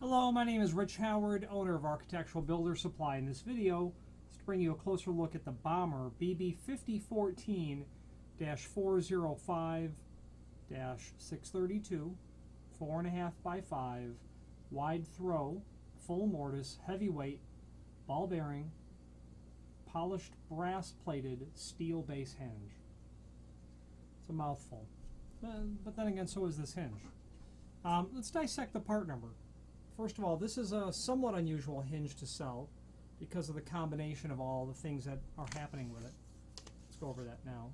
Hello, my name is Rich Howard, owner of Architectural Builder Supply. In this video, is to bring you a closer look at the Bommer BB5014-455-632 4.5x5 wide throw, full mortise, heavyweight, ball bearing, polished brass plated steel base hinge. It's a mouthful, but then again, so is this hinge. Let's dissect the part number. First of all, this is a somewhat unusual hinge to sell because of the combination of all the things that are happening with it. Let's go over that now.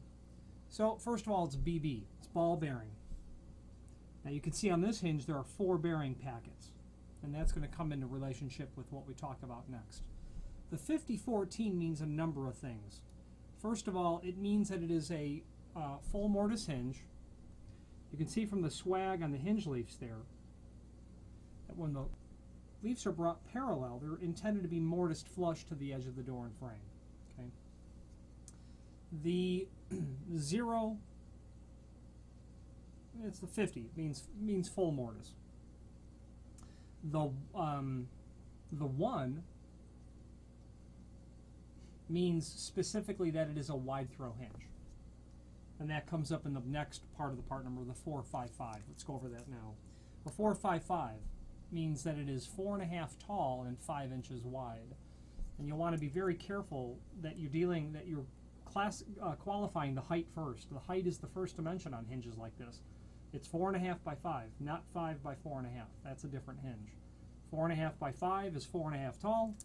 So first of all, it's BB. It's ball bearing. Now you can see on this hinge there are 4 bearing packets, and that's going to come into relationship with what we talk about next. The 5014 means a number of things. First of all, it means that it is a full mortise hinge. You can see from the swag on the hinge leaves there that when the leaves are brought parallel, they're intended to be mortised flush to the edge of the door and frame. Okay. The 0, it's the 50, means full mortise. The 1 means specifically that it is a wide throw hinge. And that comes up in the next part of the part number, the 455. Let's go over that now. A 455 means that it is 4.5 tall and 5 inches wide. And you'll want to be very careful that you're qualifying the height first. The height is the first dimension on hinges like this. It's 4.5 by 5, not 5 by 4.5. That's a different hinge. 4.5 by 5 is 4.5 tall,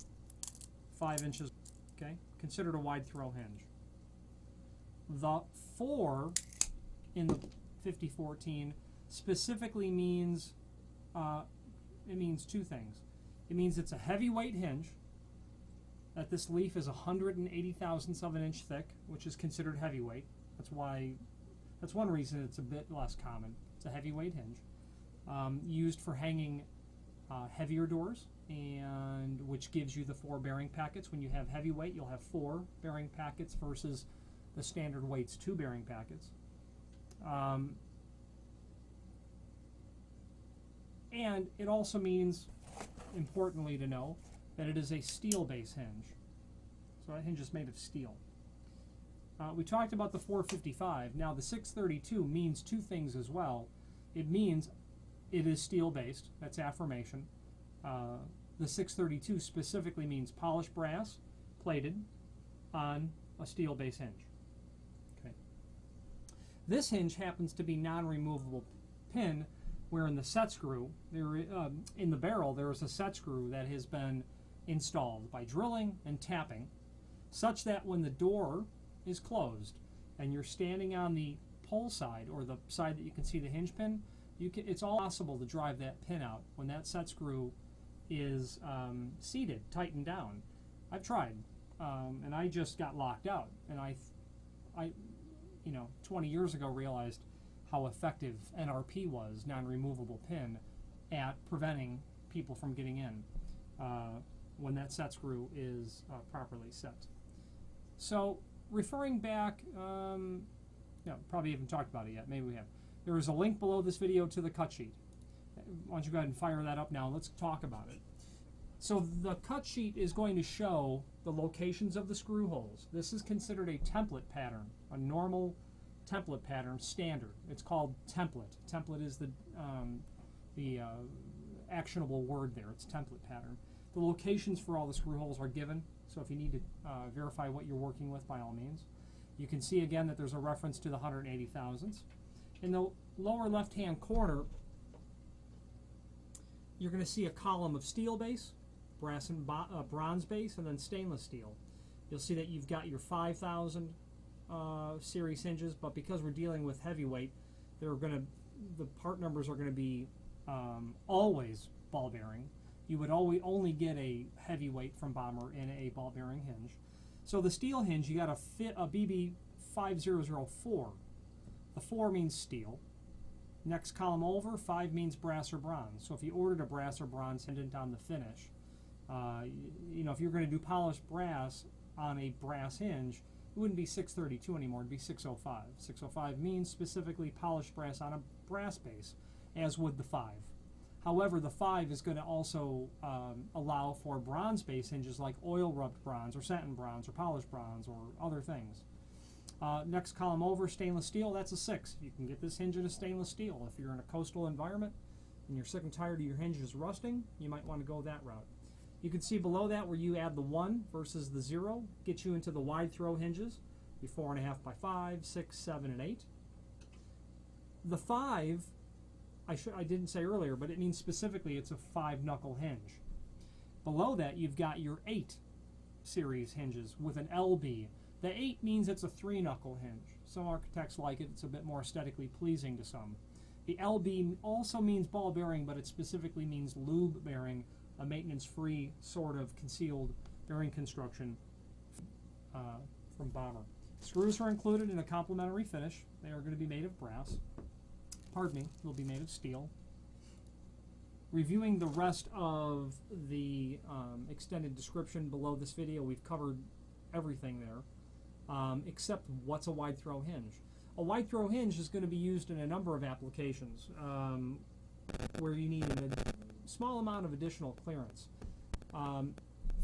5 inches. Okay, considered a wide throw hinge. The 4 in the 5014 specifically means it means 2 things. It means it's a heavyweight hinge, that this leaf is 180 thousandths of an inch thick, which is considered heavyweight. That's one reason it's a bit less common. It's a heavyweight hinge, used for hanging heavier doors, and which gives you the 4 bearing packets. When you have heavyweight, you'll have 4 bearing packets versus the standard weight's 2 bearing packets. And it also means, importantly to know, that it is a steel base hinge. So that hinge is made of steel. We talked about the 455. Now the 632 means 2 things as well. It means it is steel based. That's affirmation. The 632 specifically means polished brass plated on a steel base hinge. Okay. This hinge happens to be non-removable pin, where in the set screw, in the barrel, there is a set screw that has been installed by drilling and tapping, such that when the door is closed and you're standing on the pull side, or the side that you can see the hinge pin, it's all possible to drive that pin out when that set screw is seated, tightened down. I've tried, and I just got locked out, and I 20 years ago realized how effective NRP was, non-removable pin, at preventing people from getting in when that set screw is properly set. So referring back, probably haven't talked about it yet, maybe we have. There is a link below this video to the cut sheet. Why don't you go ahead and fire that up now, let's talk about it. So the cut sheet is going to show the locations of the screw holes. This is considered a template pattern, a normal template pattern, standard. It's called template. Template is the actionable word there. It's template pattern. The locations for all the screw holes are given, so if you need to verify what you're working with, by all means. You can see again that there's a reference to the 180 thousandths. In the lower left-hand corner, you're going to see a column of steel base, brass and bronze base, and then stainless steel. You'll see that you've got your 5,000 series hinges, but because we're dealing with heavyweight, the part numbers are going to be always ball bearing. You would only get a heavyweight from Bommer in a ball bearing hinge. So the steel hinge, you got a BB5004. The 4 means steel. Next column over, 5 means brass or bronze. So if you ordered a brass or bronze pendant on the finish, if you're going to do polished brass on a brass hinge, it wouldn't be 632 anymore, it'd be 605. 605 means specifically polished brass on a brass base, as would the 5. However, the 5 is going to also allow for bronze-based hinges like oil-rubbed bronze or satin bronze or polished bronze or other things. Next column over, stainless steel, that's a 6. You can get this hinge in a stainless steel. If you're in a coastal environment and you're sick and tired of your hinges rusting, you might want to go that route. You can see below that where you add the 1 versus the 0, get you into the wide throw hinges, the 4.5 by 5, 6, 7, and 8. The 5, I didn't say earlier, but it means specifically it's a 5-knuckle hinge. Below that, you've got your 8 series hinges with an LB. The 8 means it's a 3-knuckle hinge. Some architects like it. It's a bit more aesthetically pleasing to some. The LB also means ball bearing, but it specifically means lube bearing, a maintenance-free sort of concealed bearing construction from Bommer. Screws are included in a complementary finish. They are going to be made of brass. Pardon me, they'll be made of steel. Reviewing the rest of the extended description below this video, we've covered everything there, except what's a wide throw hinge. A wide throw hinge is going to be used in a number of applications where you need a small amount of additional clearance.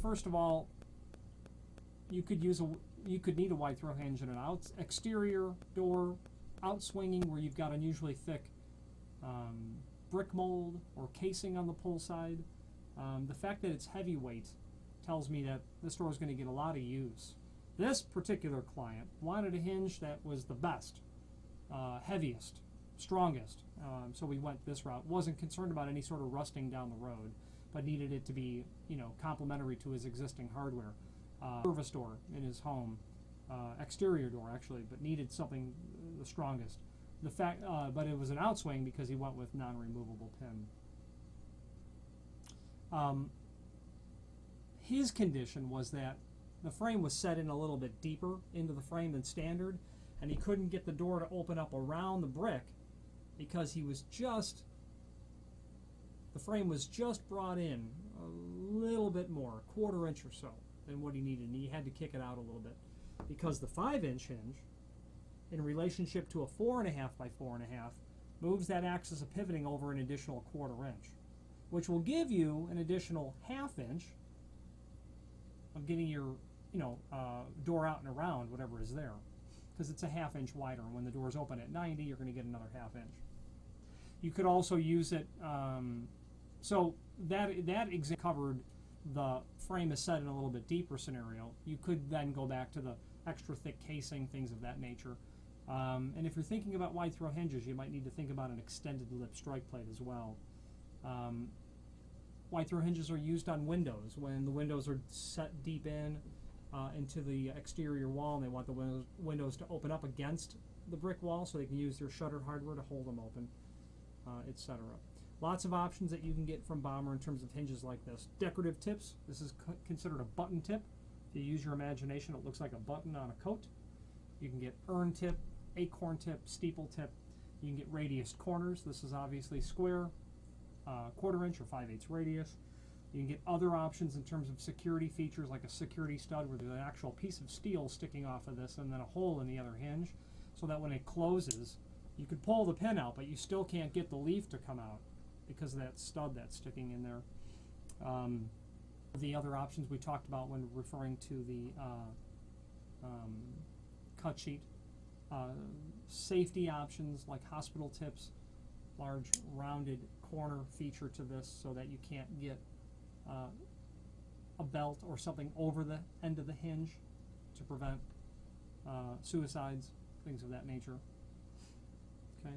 First of all, you could need a wide throw hinge in an exterior door, outswinging where you've got unusually thick brick mold or casing on the pull side. The fact that it's heavyweight tells me that this door is going to get a lot of use. This particular client wanted a hinge that was the best, heaviest, strongest, so we went this route. Wasn't concerned about any sort of rusting down the road, but needed it to be, complementary to his existing hardware. Service door in his home, exterior door actually, but needed something the strongest. But it was an outswing because he went with non-removable pin. His condition was that the frame was set in a little bit deeper into the frame than standard, and he couldn't get the door to open up around the brick because the frame was just brought in a little bit more, a 1/4 inch or so than what he needed, and he had to kick it out a little bit because the 5-inch hinge, in relationship to a 4.5 by 4.5, moves that axis of pivoting over an additional 1/4 inch, which will give you an additional 1/2 inch of getting your door out and around whatever is there, because it's a 1/2 inch wider, and when the door is open at 90, you're going to get another 1/2 inch. You could also use it, so that covered the frame is set in a little bit deeper scenario. You could then go back to the extra thick casing, things of that nature. And if you're thinking about wide throw hinges, you might need to think about an extended lip strike plate as well. Wide throw hinges are used on windows when the windows are set deep into the exterior wall, and they want the windows to open up against the brick wall so they can use their shuttered hardware to hold them open, etc. Lots of options that you can get from Bommer in terms of hinges like this. Decorative tips. This is considered a button tip. If you use your imagination, it looks like a button on a coat. You can get urn tip, acorn tip, steeple tip. You can get radius corners. This is obviously square, 1/4 inch or 5/8 radius. You can get other options in terms of security features, like a security stud where there's an actual piece of steel sticking off of this and then a hole in the other hinge, so that when it closes, you could pull the pin out, but you still can't get the leaf to come out because of that stud that's sticking in there. The other options we talked about when referring to the cut sheet. Safety options like hospital tips, large rounded corner feature to this so that you can't get a belt or something over the end of the hinge to prevent suicides, things of that nature. Okay.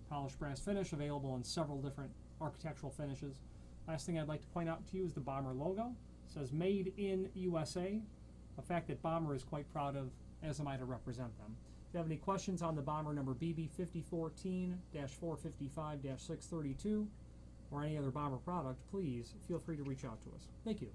Polished brass finish available in several different architectural finishes. Last thing I'd like to point out to you is the Bommer logo. It says Made in USA, a fact that Bommer is quite proud of, as am I to represent them. If you have any questions on the Bommer number BB5014-455-632 or any other Bommer product, please feel free to reach out to us. Thank you.